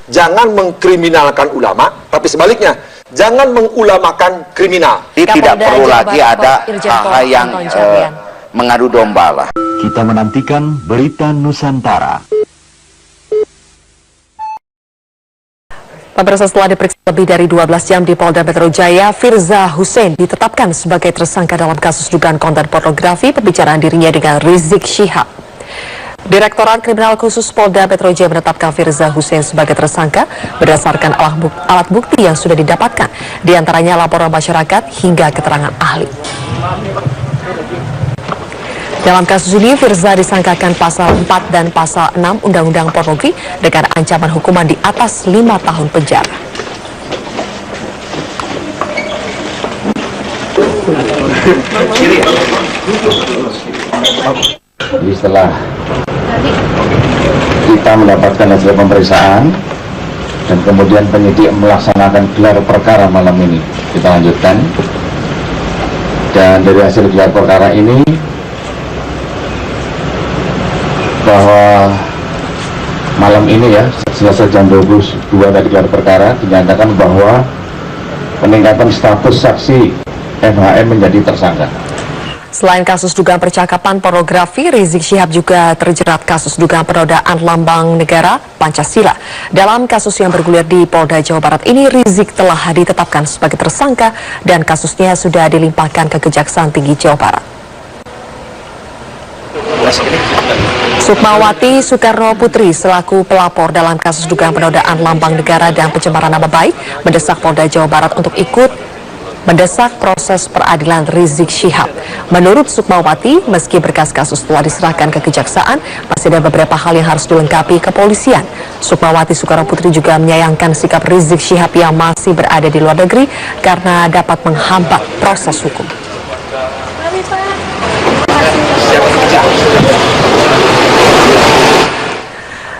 jangan mengkriminalkan ulama, tapi sebaliknya, jangan mengulamakan kriminal. Tidak perlu lagi ada hal yang mengadu domba lah. Kita menantikan berita Nusantara. Pemirsa, setelah diperiksa lebih dari 12 jam di Polda Metro Jaya, Firza Hussein ditetapkan sebagai tersangka dalam kasus dugaan konten pornografi pembicaraan dirinya dengan Rizik Syihab. Direktorat Kriminal Khusus Polda Metro Jaya menetapkan Firza Hussein sebagai tersangka berdasarkan alat bukti yang sudah didapatkan, diantaranya laporan masyarakat hingga keterangan ahli. Dalam kasus ini, Firza disangkakan pasal 4 dan pasal 6 Undang-Undang Pornografi dengan ancaman hukuman di atas 5 tahun penjara. Jadi setelah kita mendapatkan hasil pemeriksaan dan kemudian penyidik melaksanakan gelar perkara malam ini, kita lanjutkan. Dan dari hasil gelar perkara ini, bahwa malam ini ya, selesai jam 22 dari gelar perkara, dinyatakan bahwa peningkatan status saksi FHM menjadi tersangka. Selain kasus dugaan percakapan pornografi, Rizik Syihab juga terjerat kasus dugaan penodaan lambang negara Pancasila. Dalam kasus yang bergulir di Polda Jawa Barat ini, Rizik telah ditetapkan sebagai tersangka dan kasusnya sudah dilimpahkan ke Kejaksaan Tinggi Jawa Barat. Sukmawati Soekarno Putri selaku pelapor dalam kasus dugaan penodaan lambang negara dan pencemaran nama baik mendesak Polda Jawa Barat untuk ikut mendesak proses peradilan Rizik Syihab. Menurut Sukmawati, meski berkas kasus telah diserahkan ke kejaksaan, masih ada beberapa hal yang harus dilengkapi kepolisian. Sukmawati Soekarno Putri juga menyayangkan sikap Rizik Syihab yang masih berada di luar negeri karena dapat menghambat proses hukum.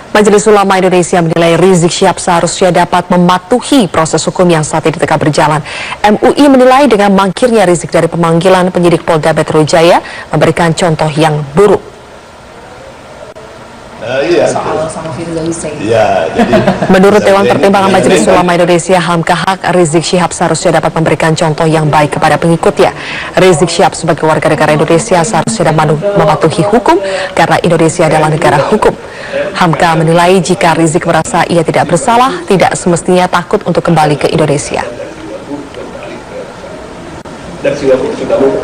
Majelis Ulama Indonesia menilai Rizik Syihab seharusnya dapat mematuhi proses hukum yang saat ini tengah berjalan. MUI menilai dengan mangkirnya Rizik dari pemanggilan penyidik Polda Metro Jaya memberikan contoh yang buruk. Menurut Dewan Pertimbangan Majelis Ulama Indonesia HAMKAHAK, Rizik Syihab seharusnya dapat memberikan contoh yang baik kepada pengikutnya. Rizik Syihab sebagai warga negara Indonesia seharusnya mematuhi hukum karena Indonesia adalah negara hukum. HAMKA menilai jika Rizik merasa ia tidak bersalah, tidak semestinya takut untuk kembali ke Indonesia.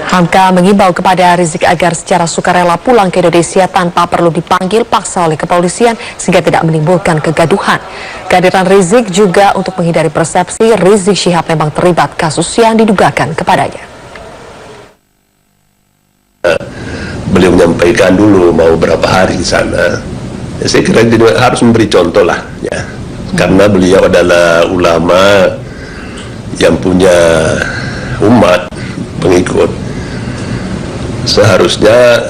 HAMKA mengimbau kepada Rizik agar secara sukarela pulang ke Indonesia tanpa perlu dipanggil paksa oleh kepolisian sehingga tidak menimbulkan kegaduhan. Kehadiran Rizik juga untuk menghindari persepsi Rizik Syihab memang terlibat kasus yang didugakan kepadanya. Beliau menyampaikan dulu mau berapa hari di sana. Ya, saya kira dia harus memberi contoh lah, ya. Karena beliau adalah ulama yang punya umat pengikut, seharusnya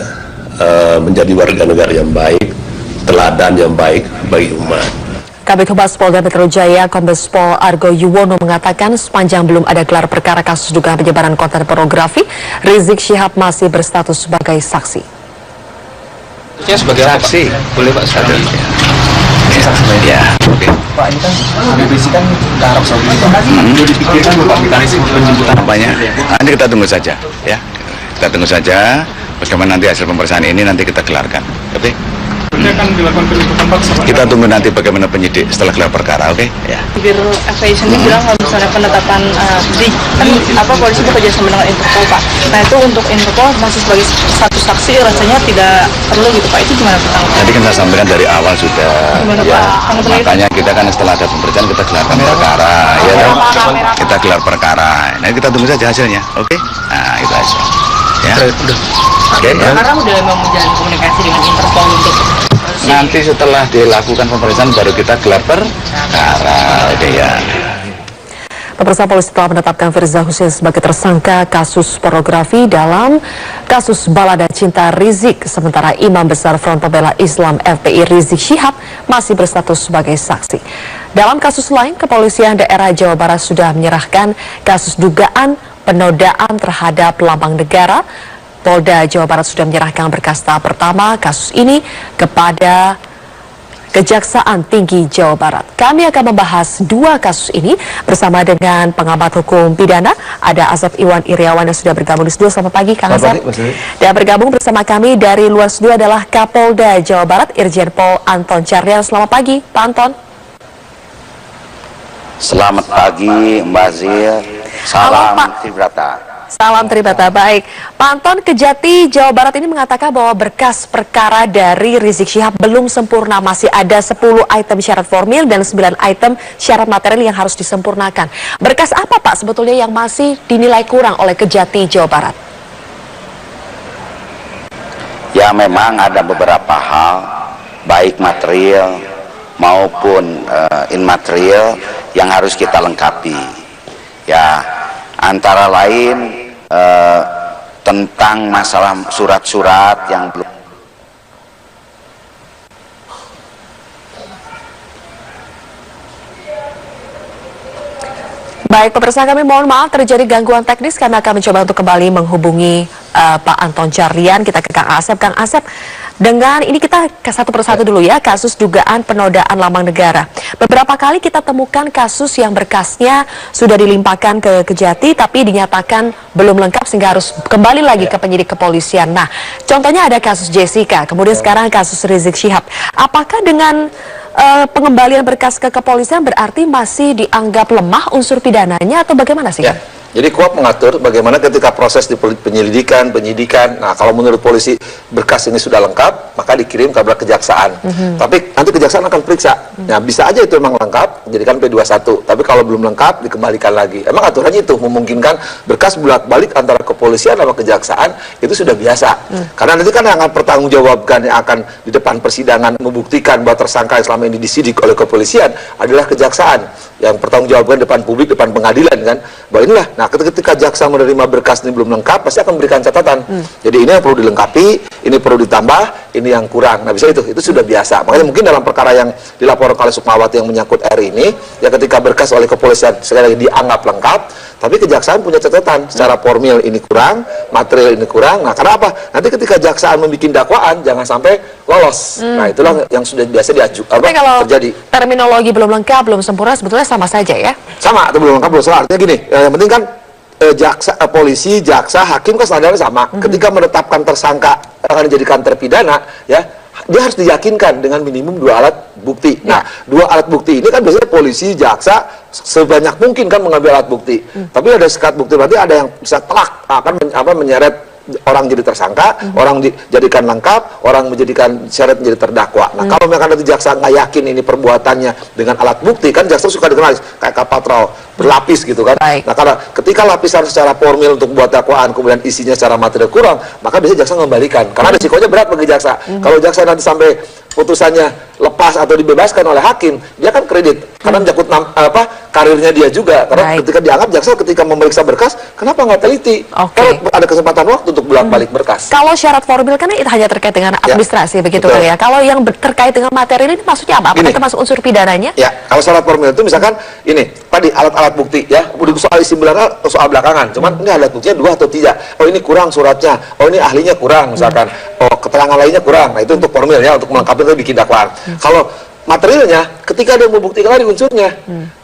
menjadi warga negara yang baik, teladan yang baik bagi umat. Kabid Humas Polda Metro Jaya, Kombes Pol Argo Yuwono mengatakan sepanjang belum ada gelar perkara kasus dugaan penyebaran konten pornografi, Rizik Syihab masih berstatus sebagai saksi. Sebagai saksi, boleh Pak saksi. Ya, oke. Pak, ini kan BBC kan ke Arab Saudi. Sudah dipikirkan Pak mekanisme penjemputan apanya? Nanti kita tunggu saja, ya. Kita tunggu saja. Bagaimana nanti hasil pemeriksaan ini nanti kita gelarkan, oke? Nanti akan dilakukan penjemputan Pak. Kita tunggu nanti bagaimana penyidik setelah gelar perkara, oke? Ya. Biro FPI sendiri bilang kalau misalnya penetapan kan polisi bekerja sama dengan Interpol Pak. Nah itu untuk Interpol masih sebagai satu saksi rasanya tidak perlu gitu Pak. Itu gimana Pak? Tadi kan saya sampaikan dari awal sudah. Gimana, ya. Pak? Makanya kita kan setelah ada pemeriksaan kita gelarkan perkara, ya kan? Kita gelar perkara. Nah kita tunggu saja hasilnya, oke? Nah itu aja. Ya. Oke. Sekarang udah mau menjalin komunikasi dengan Interpol untuk nanti setelah dilakukan pemeriksaan baru kita gelar perkara, oke ya. Pemirsa, polisi telah menetapkan Firza Hussein sebagai tersangka kasus pornografi dalam kasus balada cinta Rizik. Sementara Imam Besar Front Pembela Islam FPI Rizik Syihab masih berstatus sebagai saksi. Dalam kasus lain, kepolisian daerah Jawa Barat sudah menyerahkan kasus dugaan penodaan terhadap lambang negara. Polda Jawa Barat sudah menyerahkan berkas tahap pertama kasus ini kepada Kejaksaan Tinggi Jawa Barat. Kami akan membahas dua kasus ini bersama dengan pengamat hukum pidana. Ada Asep Iwan Iriawan yang sudah bergabung di studio. Selamat pagi, Kang Asep. Dan bergabung bersama kami dari luar studio adalah Kapolda Jawa Barat, Irjen Pol Anton Carlyan. Selamat pagi, Pak Anton. Selamat pagi, Mbak Zil. Salam Tribrata. Salam Tribrata. Baik, Pak Anton, Kejati Jawa Barat ini mengatakan bahwa berkas perkara dari Rizik Syihab belum sempurna. Masih ada 10 item syarat formil dan 9 item syarat material yang harus disempurnakan. Berkas apa, Pak, sebetulnya yang masih dinilai kurang oleh Kejati Jawa Barat? Ya, memang ada beberapa hal, baik material maupun immaterial yang harus kita lengkapi. Ya, antara lain tentang masalah surat-surat yang belum. Baik, pemirsa, kami mohon maaf terjadi gangguan teknis karena kami mencoba untuk kembali menghubungi Pak Anton Carlyan. Kita ke Kang Asep. Kang Asep, dengan ini kita satu persatu dulu ya, kasus dugaan penodaan lambang negara. Beberapa kali kita temukan kasus yang berkasnya sudah dilimpahkan ke Kejati tapi dinyatakan belum lengkap sehingga harus kembali lagi ke penyidik kepolisian. Nah, contohnya ada kasus Jessica, kemudian sekarang kasus Rizik Syihab. Apakah dengan pengembalian berkas ke kepolisian berarti masih dianggap lemah unsur pidananya atau bagaimana sih? Ya. Jadi KUHP mengatur bagaimana ketika proses di penyidikan, nah kalau menurut polisi berkas ini sudah lengkap, maka dikirim kepada kejaksaan. Tapi nanti kejaksaan akan periksa. Nah, bisa aja itu memang lengkap, jadikan P21. Tapi kalau belum lengkap, dikembalikan lagi. Emang aturannya itu memungkinkan berkas bolak-balik antara kepolisian sama kejaksaan, itu sudah biasa. Karena nanti kan yang akan pertanggungjawabkan, yang akan di depan persidangan membuktikan bahwa tersangka yang selama ini disidik oleh kepolisian adalah kejaksaan. Yang pertanggungjawabkan depan publik, depan pengadilan kan. Bahwa inilah, nah ketika jaksa menerima berkas ini belum lengkap, pasti akan memberikan catatan. Jadi ini yang perlu dilengkapi, ini perlu ditambah, ini yang kurang. Nah, bisa itu sudah biasa. Makanya mungkin dalam perkara yang dilaporkan oleh Sukmawati yang menyangkut R ini, ya ketika berkas oleh kepolisian sekali lagi dianggap lengkap, tapi kejaksaan punya catatan secara formil ini kurang, material ini kurang. Nah, karena apa? Nanti ketika jaksaan membuat dakwaan, jangan sampai lolos. Nah, itulah yang sudah biasa terjadi. Terminologi belum lengkap, belum sempurna, sebetulnya sama saja ya? Sama, atau belum lengkap, belum salah. Artinya gini, yang penting kan polisi, jaksa, hakim kan standarnya sama. Ketika menetapkan tersangka akan dijadikan terpidana, ya dia harus diyakinkan dengan minimum 2 alat bukti. Nah, 2 alat bukti ini kan biasanya polisi, jaksa sebanyak mungkin kan mengambil alat bukti. Tapi ada sekat bukti, berarti ada yang bisa telak akan menyeret orang jadi tersangka, orang dijadikan lengkap, orang menjadikan syarat menjadi terdakwa. Nah, kalau mereka nanti jaksa nggak yakin ini perbuatannya dengan alat bukti, kan jaksa suka dikenal kayak kapal patrol berlapis gitu kan. Baik. Nah, karena ketika lapisan secara formil untuk buat dakwaan, kemudian isinya secara material kurang, maka biasanya jaksa mengembalikan. Karena risikonya berat bagi jaksa. Kalau jaksa nanti sampai putusannya lepas atau dibebaskan oleh hakim, dia kan kredit karena menyangkut karirnya dia juga. Karena ketika dianggap jaksa ketika memeriksa berkas, kenapa nggak teliti? Kalau ada kesempatan waktu untuk bolak-balik berkas. Kalau syarat formil kan itu hanya terkait dengan administrasi, begitu kan ya. Kalau yang terkait dengan materi ini maksudnya apa? Apakah termasuk unsur pidananya? Ya, kalau syarat formil itu misalkan ini tadi alat-alat bukti ya, soal isi belakang, soal belakangan. Cuman ini alat buktinya 2 atau 3. Oh, ini kurang suratnya. Oh, ini ahlinya kurang misalkan. Oh, keterangan lainnya kurang. Nah, itu untuk formil ya, untuk melengkapi itu bikin dakwaan. Kalau materialnya, ketika dia membuktikan lagi unsurnya,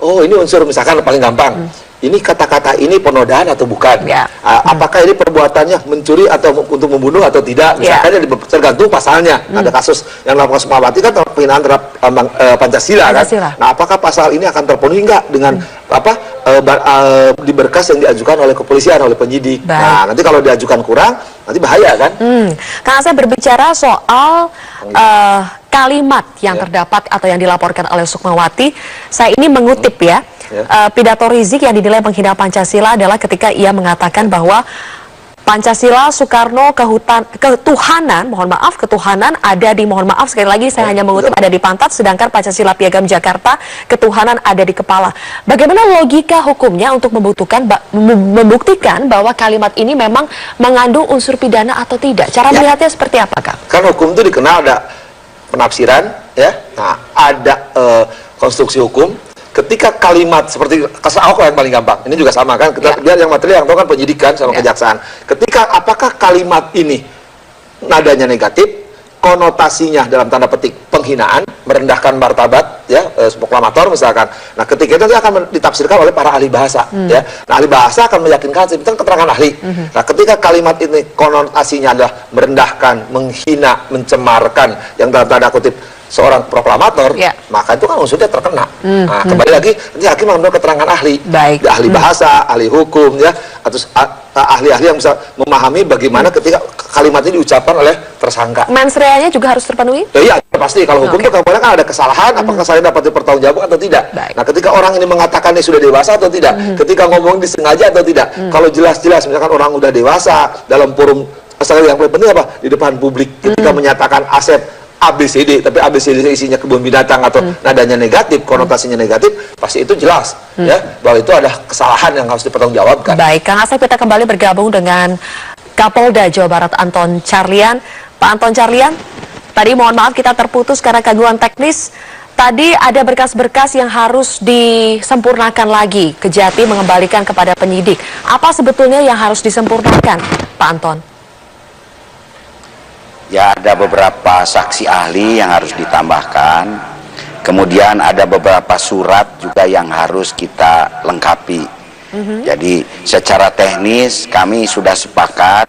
oh ini unsur misalkan paling gampang, ini kata-kata ini penodaan atau bukan, apakah ini perbuatannya mencuri atau untuk membunuh atau tidak, misalkan tergantung pasalnya. Ada kasus yang dilakukan Sukmawati kan penghinaan terhadap Pancasila kan. Nah, apakah pasal ini akan terpenuhi enggak dengan di berkas yang diajukan oleh kepolisian, oleh penyidik. Nah, nanti kalau diajukan kurang, nanti bahaya kan. Karena saya berbicara soal kalimat yang terdapat atau yang dilaporkan oleh Sukmawati, saya ini mengutip ya, pidato Rizik yang dinilai menghina Pancasila adalah ketika ia mengatakan bahwa Pancasila, Soekarno, ketuhanan, ketuhanan ada di, mohon maaf sekali lagi saya hanya mengutip, ada di pantat, sedangkan Pancasila Piagam Jakarta, ketuhanan ada di kepala. Bagaimana logika hukumnya untuk membuktikan bahwa kalimat ini memang mengandung unsur pidana atau tidak? Cara melihatnya seperti apa, Kak? Kan hukum itu dikenal ada penafsiran, ya. Nah, ada konstruksi hukum. Ketika kalimat seperti kasus Ahok yang paling gampang, ini juga sama kan, biar yang material yang tahu kan penyidikan sama kejaksaan. Ketika apakah kalimat ini nadanya negatif, konotasinya dalam tanda petik penghinaan, merendahkan martabat, ya, proklamator misalkan. Nah, ketika itu akan ditafsirkan oleh para ahli bahasa, ya. Nah, ahli bahasa akan meyakinkan, itu kan keterangan ahli. Nah, ketika kalimat ini konotasinya adalah merendahkan, menghina, mencemarkan, yang dalam tanda kutip seorang proklamator, maka itu kan unsurnya terkena. Nah, kembali lagi, nanti hakim mengambil keterangan ahli, ahli bahasa, ahli hukum, ya, atau ahli-ahli yang bisa memahami bagaimana ketika kalimat ini diucapkan oleh tersangka. Mens rea-nya juga harus terpenuhi? Iya, pasti. Kalau hukum itu kadang-kadang kan ada kesalahan, apakah kesalahan dapat dipertanggungjawabkan atau tidak. Nah, ketika orang ini mengatakan dia sudah dewasa atau tidak, ketika ngomong disengaja atau tidak, kalau jelas-jelas misalkan orang udah dewasa dalam forum, masalah yang paling penting apa? Di depan publik, ketika menyatakan Asep ABCD, tapi ABCD isinya kebun binatang atau nadanya negatif, konotasinya negatif, pasti itu jelas, ya, bahwa itu ada kesalahan yang harus dipertanggungjawabkan. Baik, Kang Asep, kita kembali bergabung dengan Kapolda Jawa Barat Anton Carlyan. Pak Anton Carlyan, tadi mohon maaf kita terputus karena gangguan teknis. Tadi ada berkas-berkas yang harus disempurnakan lagi. Kejati mengembalikan kepada penyidik. Apa sebetulnya yang harus disempurnakan, Pak Anton? Ya, ada beberapa saksi ahli yang harus ditambahkan. Kemudian ada beberapa surat juga yang harus kita lengkapi. Jadi secara teknis kami sudah sepakat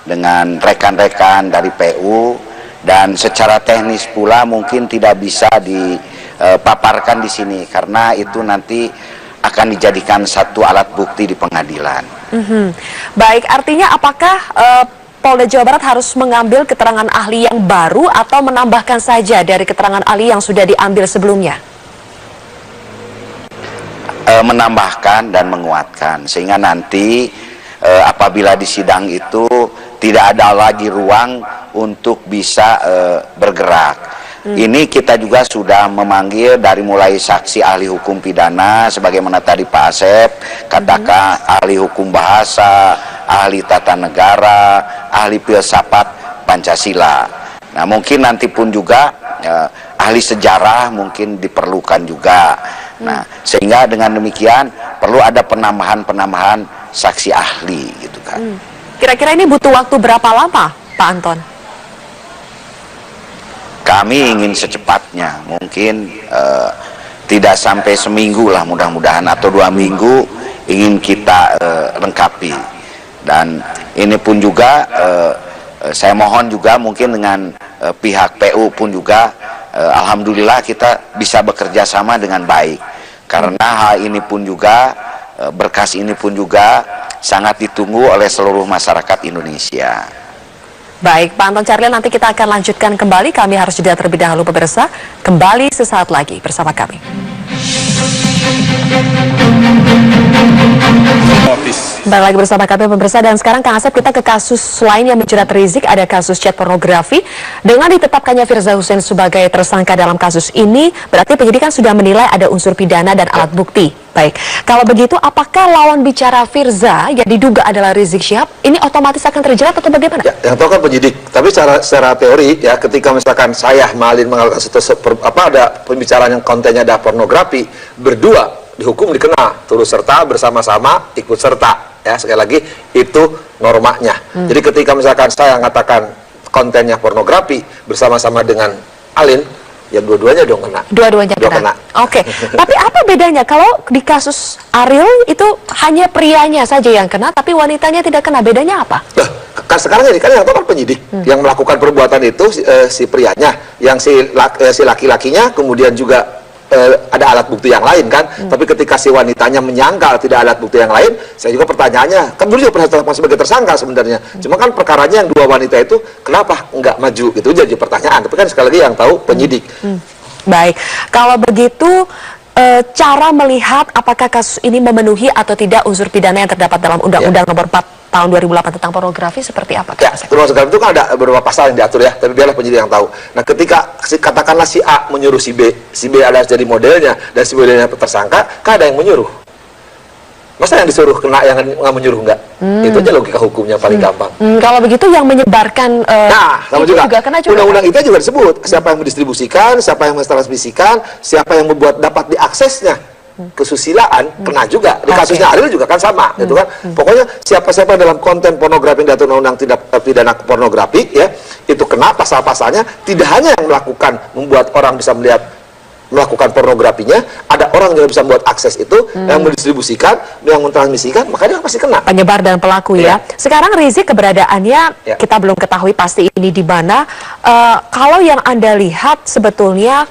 dengan rekan-rekan dari PU, dan secara teknis pula mungkin tidak bisa dipaparkan di sini karena itu nanti akan dijadikan satu alat bukti di pengadilan. Baik, artinya apakah Polda Jawa Barat harus mengambil keterangan ahli yang baru atau menambahkan saja dari keterangan ahli yang sudah diambil sebelumnya? Menambahkan dan menguatkan, sehingga nanti apabila di sidang itu tidak ada lagi ruang untuk bisa bergerak. Ini kita juga sudah memanggil dari mulai saksi ahli hukum pidana, sebagaimana tadi Pak Asep katakan, ahli hukum bahasa, ahli tata negara, ahli filsafat Pancasila. Nah, mungkin nanti pun juga ahli sejarah mungkin diperlukan juga. Nah, sehingga dengan demikian perlu ada penambahan saksi ahli gitu kan. Kira-kira ini butuh waktu berapa lama, Pak Anton? Kami ingin secepatnya, mungkin tidak sampai seminggu lah mudah-mudahan, atau 2 minggu ingin kita lengkapi. Dan ini pun juga saya mohon juga mungkin dengan pihak PU pun juga alhamdulillah kita bisa bekerja sama dengan baik, karena hal ini pun juga berkas ini pun juga sangat ditunggu oleh seluruh masyarakat Indonesia. Baik, Pak Anton Carlyan, nanti kita akan lanjutkan kembali. Kami harus jeda terlebih dahulu pemirsa. Kembali sesaat lagi bersama kami. Kembali lagi bersama kami pemirsa, dan sekarang Kang Asep, kita ke kasus lain yang menjerat Rizik. Ada kasus chat pornografi. Dengan ditetapkannya Firza Hussein sebagai tersangka dalam kasus ini, berarti penyidik kan sudah menilai ada unsur pidana dan alat bukti. Baik, kalau begitu apakah lawan bicara Firza yang diduga adalah Rizik Syihab ini otomatis akan terjerat atau bagaimana? Ya, yang tahu kan penyidik, tapi secara teori ya, ketika misalkan saya Malin mengalami ada pembicaraan yang kontennya ada pornografi, berdua dihukum dikena turut serta, bersama-sama, ikut serta, ya, sekali lagi itu normanya. Jadi ketika misalkan saya mengatakan kontennya pornografi bersama-sama dengan Alin, ya dua-duanya dong kena. Dua-duanya kena. Oke. Tapi apa bedanya kalau di kasus Ariel itu hanya prianya saja yang kena, tapi wanitanya tidak kena? Bedanya apa? Kan sekarang ini kan yang tahu kan penyidik yang melakukan perbuatan itu si prianya, yang si laki-lakinya kemudian juga ada alat bukti yang lain kan. Tapi ketika si wanitanya menyangkal tidak ada alat bukti yang lain, saya juga pertanyaannya, kan dulu juga pernah ditetapkan sebagai tersangka sebenarnya. Cuma kan perkaranya yang 2 wanita itu kenapa nggak maju, gitu jadi pertanyaan. Tapi kan sekali lagi yang tahu penyidik. Baik, kalau begitu cara melihat apakah kasus ini memenuhi atau tidak unsur pidana yang terdapat dalam Undang-Undang Nomor 4 tahun 2008 tentang pornografi seperti apa? Ya, pornografi itu kan ada beberapa pasal yang diatur ya, tapi biarlah penyidik yang tahu. Nah, ketika katakanlah si A menyuruh si B adalah jadi modelnya dan si modelnya tersangka, kan ada yang menyuruh. Masa yang disuruh kena, yang nggak menyuruh nggak? Itu aja logika hukumnya paling gampang. Kalau begitu yang menyebarkan sama itu juga kena juga. Undang-undang itu juga disebut siapa yang mendistribusikan, siapa yang mentransmisikan, siapa yang membuat dapat diaksesnya. kesusilaan kena juga. Di kasusnya Ariel juga kan sama, gitu kan. Pokoknya siapa-siapa dalam konten pornografi yang diatur undang-undang tindak pidana pornografi ya, itu kena pasal-pasalnya. Tidak hanya yang melakukan membuat orang bisa melakukan pornografinya, ada orang yang bisa membuat akses itu, yang mendistribusikan, yang mentransmisikan, maka dia pasti kena. Penyebar dan pelaku ya. Sekarang Rizik keberadaannya kita belum ketahui pasti ini di mana. Kalau yang Anda lihat sebetulnya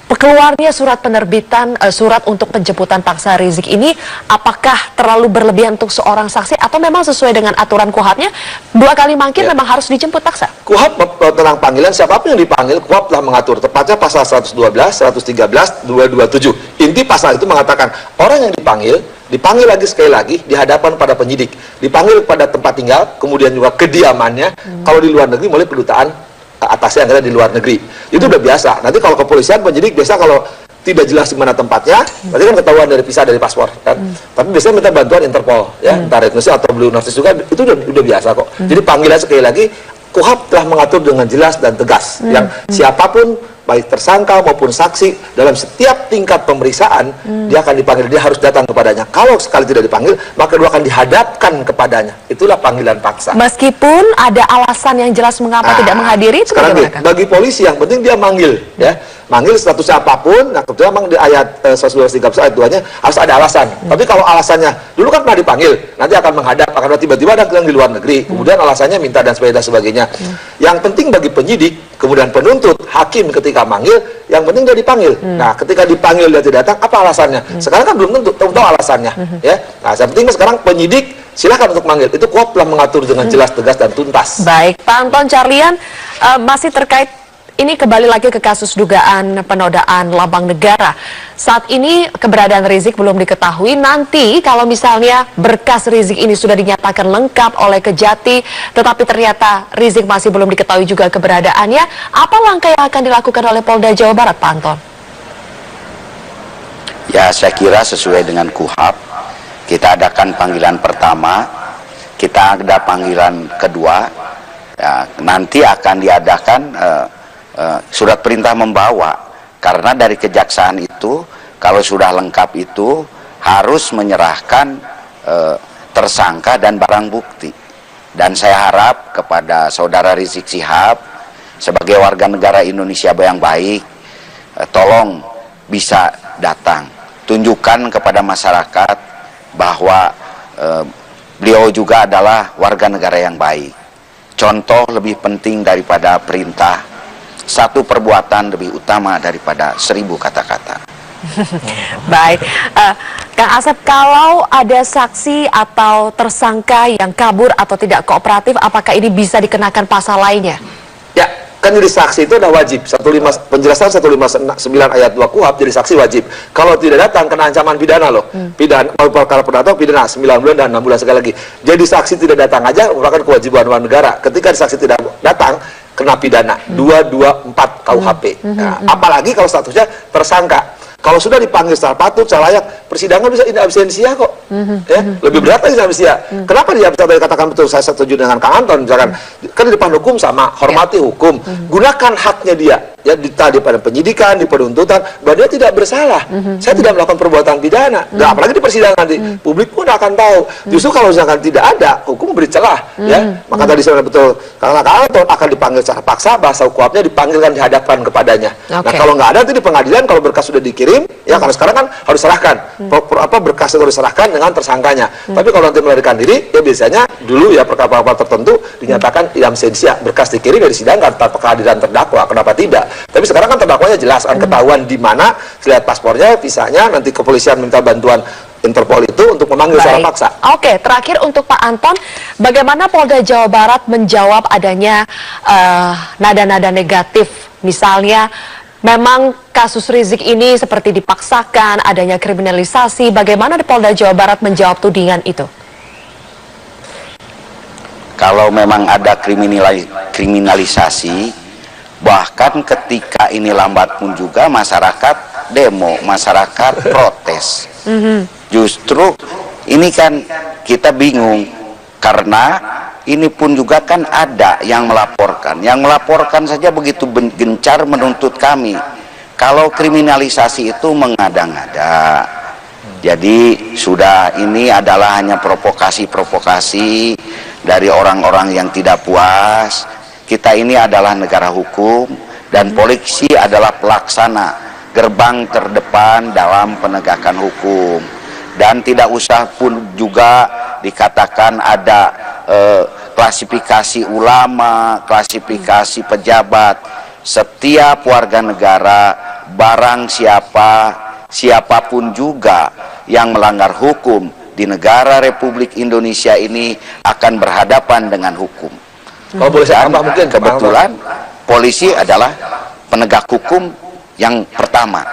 keluarnya surat penerbitan, surat untuk penjemputan paksa Rizik ini, apakah terlalu berlebihan untuk seorang saksi atau memang sesuai dengan aturan KUHAP-nya 2 kali mangkir memang harus dijemput paksa? KUHAP tentang panggilan siapapun yang dipanggil, KUHAP telah mengatur tepatnya pasal 112, 113, 227. Inti pasal itu mengatakan orang yang dipanggil lagi sekali lagi di hadapan pada penyidik, dipanggil pada tempat tinggal, kemudian juga kediamannya. Kalau di luar negeri mulai kedutaan atasnya yang ada di luar negeri. Itu udah biasa. Nanti kalau kepolisian, penyidik biasa kalau tidak jelas di mana tempatnya, berarti kan ketahuan dari visa, dari paspor kan. Tapi biasanya minta bantuan Interpol ya, entah Red Notice atau Blue Notice juga, itu udah biasa kok. Jadi panggilan sekali lagi, KUHAP telah mengatur dengan jelas dan tegas yang siapapun baik tersangka maupun saksi dalam setiap tingkat pemeriksaan dia akan dipanggil, dia harus datang kepadanya. Kalau sekali tidak dipanggil, maka dia akan dihadapkan kepadanya. Itulah panggilan paksa. Meskipun ada alasan yang jelas mengapa tidak menghadiri, itu sekarang bagi polisi yang penting dia manggil ya. Manggil statusnya apapun, nah kebetulan memang di ayat 131 ayat 2-nya harus ada alasan. Tapi kalau alasannya dulu kan pernah dipanggil, nanti akan menghadap, akan tiba-tiba ada yang di luar negeri, kemudian alasannya minta dan sebagainya. Yang penting bagi penyidik, kemudian penuntut, hakim ketika manggil, yang penting dia dipanggil. Nah, ketika dipanggil dia tidak datang, apa alasannya? Sekarang kan belum tentu tahu alasannya, ya. Nah, yang penting sekarang penyidik silakan untuk manggil. Itu KUHAP telah mengatur dengan jelas, tegas dan tuntas. Baik, Pak Anton Carlian, masih terkait ini kembali lagi ke kasus dugaan penodaan lambang negara. Saat ini keberadaan Rizik belum diketahui. Nanti kalau misalnya berkas Rizik ini sudah dinyatakan lengkap oleh Kejati, tetapi ternyata Rizik masih belum diketahui juga keberadaannya, apa langkah yang akan dilakukan oleh Polda Jawa Barat, Pak Anton? Ya, saya kira sesuai dengan KUHAP, kita adakan panggilan pertama, kita ada panggilan kedua, ya, nanti akan diadakan surat perintah membawa, karena dari kejaksaan itu kalau sudah lengkap itu harus menyerahkan tersangka dan barang bukti. Dan saya harap kepada saudara Rizik Syihab sebagai warga negara Indonesia yang baik, tolong bisa datang, tunjukkan kepada masyarakat bahwa beliau juga adalah warga negara yang baik. Contoh lebih penting daripada perintah, satu perbuatan lebih utama daripada 1000 kata-kata. Baik, Kang Asep, kalau ada saksi atau tersangka yang kabur atau tidak kooperatif, apakah ini bisa dikenakan pasal lainnya? Ya, kan jadi saksi itu udah wajib. Penjelasan 159 ayat 2 KUHAP, jadi saksi wajib. Kalau tidak datang kena ancaman pidana loh. Pidana, kalau perkara perdata pidana 9 bulan dan 6 bulan sekali lagi. Jadi saksi tidak datang aja merupakan kewajiban warga negara. Ketika saksi tidak datang, kena pidana 224 KUHP. Nah, apalagi kalau statusnya tersangka. Kalau sudah dipanggil secara patut, secara layak, persidangan bisa in absentia kok. Ya, lebih berat lagi in absentia. Kenapa di absentia tadi katakan betul, saya setuju dengan Kang Anton, misalkan kan di depan hukum sama, hormati hukum, gunakan haknya dia. Ya, di pada penyidikan, di penuntutan, bahwa dia tidak bersalah. Saya tidak melakukan perbuatan pidana. Nah, apalagi di persidangan nanti, publik pun akan tahu. Justru kalau misalkan tidak ada, hukum beri celah. Ya, maka tadi saya betul, karena Kang Anton akan dipanggil secara paksa, bahasa KUHAP-nya dipanggilkan, dihadapkan kepadanya. Nah, kalau nggak ada, nanti di pengadilan, kalau berkas sudah dikirim, ya karena sekarang kan harus serahkan. Berkas itu harus serahkan dengan tersangkanya. Tapi kalau nanti melarikan diri, ya biasanya dulu ya perkara-perkara tertentu dinyatakan in absentia, berkas dikirim dari sidangkan tanpa kehadiran terdakwa. Kenapa tidak? Tapi sekarang kan terdakwanya jelas, kan ketahuan di mana, lihat paspornya, visanya, nanti kepolisian minta bantuan Interpol itu untuk memanggil secara paksa. Oke, terakhir untuk Pak Anton, bagaimana Polda Jawa Barat menjawab adanya nada-nada negatif, misalnya memang kasus Rizik ini seperti dipaksakan, adanya kriminalisasi, bagaimana Polda Jawa Barat menjawab tudingan itu? Kalau memang ada kriminalisasi, bahkan ketika ini lambat pun juga masyarakat demo, masyarakat protes. Justru ini kan kita bingung, karena ini pun juga kan ada yang melaporkan saja begitu gencar menuntut kami. Kalau kriminalisasi itu mengada-ngada. Jadi sudah ini adalah hanya provokasi-provokasi dari orang-orang yang tidak puas. Kita ini adalah negara hukum dan polisi adalah pelaksana gerbang terdepan dalam penegakan hukum. Dan tidak usah pun juga dikatakan ada klasifikasi ulama, klasifikasi pejabat. Setiap warga negara, barang siapapun juga yang melanggar hukum di negara Republik Indonesia ini akan berhadapan dengan hukum. Kalau boleh saya tambah mungkin, kebetulan polisi adalah penegak hukum yang pertama.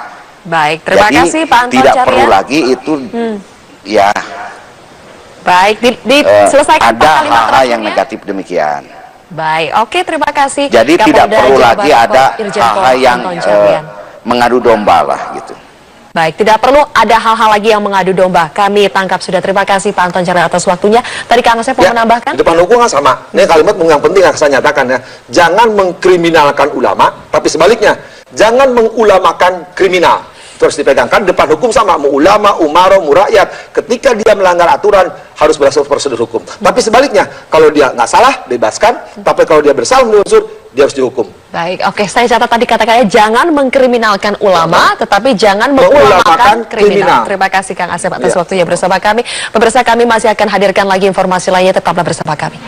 Baik, terima Jadi, kasih Pak Anton tidak Carlyan. perlu lagi itu ya. Baik, diselesaikan ada Pak kalimat hal-hal yang terakhirnya. negatif demikian. Baik, oke, terima kasih. Jadi tidak Kapolda perlu Jawa lagi Barat, ada Irjen Pol hal-hal yang Anton Carlyan. mengadu domba lah gitu. Baik, tidak perlu ada hal-hal lagi yang mengadu domba. Kami tangkap sudah. Terima kasih Pak Anton Carlyan atas waktunya. Tadi Kang Asep mau menambahkan? Di depan hukum kan sama. Ini kalimat yang penting yang saya nyatakan ya. Jangan mengkriminalkan ulama, tapi sebaliknya. Jangan mengulamakan kriminal. Terus dipegangkan depan hukum sama. Mau ulama, umaro, mau rakyat. Ketika dia melanggar aturan, harus berdasarkan prosedur hukum. Tapi sebaliknya, kalau dia nggak salah, bebaskan. Tapi kalau dia bersalah menurut unsur, dia harus dihukum. Baik, oke, saya catat tadi kata-katanya jangan mengkriminalkan ulama, tetapi jangan mengulamakan kriminal. Terima kasih Kang Asep atas waktunya bersama kami. Pemirsa, kami masih akan hadirkan lagi informasi lainnya, tetaplah bersama kami.